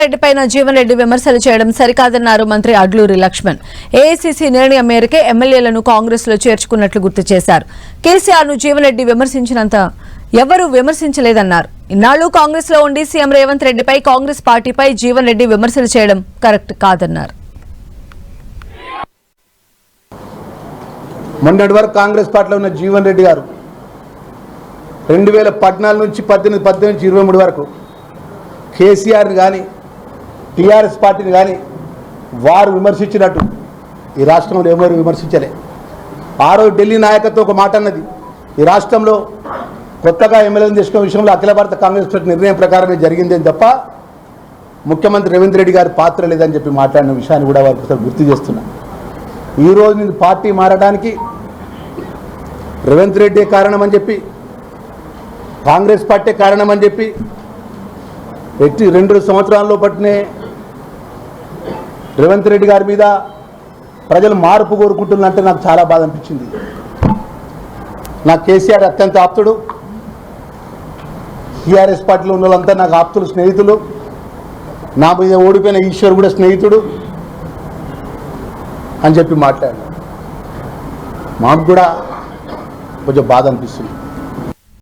రెడ్డిపైన జీవన్ రెడ్డి విమర్శలు చేయడం సరికాదన్నారు మంత్రి అడ్లూరి లక్ష్మణ్. ఏఐసీసీ నిర్ణయం మేరకే ఎమ్మెల్యేలను కాంగ్రెస్ లో చేర్చుకున్నట్లు గుర్తు చేశారు. కేసీఆర్ ను జీవన్ రెడ్డి విమర్శించినంత ఎవరూ విమర్శించలేదన్నారు. ఇన్నాళ్లు కాంగ్రెస్ లో ఉండి సీఎం రేవంత్ రెడ్డిపై కాంగ్రెస్ పార్టీపై జీవన్ రెడ్డి విమర్శలు చేయడం కరెక్ట్ కాదన్నారు. మొన్నటి వరకు కాంగ్రెస్ పార్టీలో ఉన్న జీవన్ రెడ్డి గారు 2014 నుంచి 18 నుంచి 23 వరకు కేసీఆర్ని కానీ టీఆర్ఎస్ పార్టీని కానీ వారు విమర్శించినట్టు ఈ రాష్ట్రంలో ఎవరు విమర్శించలే. ఆ రోజు ఢిల్లీ నాయకత్వం ఒక మాట అన్నది, ఈ రాష్ట్రంలో కొత్తగా ఎమ్మెల్యేలను చేసుకునే విషయంలో అఖిల భారత కాంగ్రెస్ పార్టీ నిర్ణయం ప్రకారమే జరిగిందని తప్ప ముఖ్యమంత్రి రేవంత్ రెడ్డి గారి పాత్ర లేదని చెప్పి మాట్లాడిన విషయాన్ని కూడా వారికి గుర్తు చేస్తున్నా. ఈరోజు నేను పార్టీ మారడానికి రేవంత్ రెడ్డి కారణమని చెప్పి, కాంగ్రెస్ పార్టీ కారణమని చెప్పి 2 సంవత్సరాల్లో పట్టినే రేవంత్ రెడ్డి గారి మీద ప్రజలు మార్పు కోరుకుంటున్నారంటే నాకు చాలా బాధ అనిపించింది. నాకు కేసీఆర్ అత్యంత ఆప్తుడు, టీఆర్ఎస్ పార్టీలో ఉన్న వాళ్ళంతా నాకు ఆప్తులు, స్నేహితులు. నా మీద ఓడిపోయిన ఈశ్వర్ కూడా స్నేహితుడు అని చెప్పి మాట్లాడారు. మాకు కూడా కొంచెం బాధ అనిపిస్తుంది.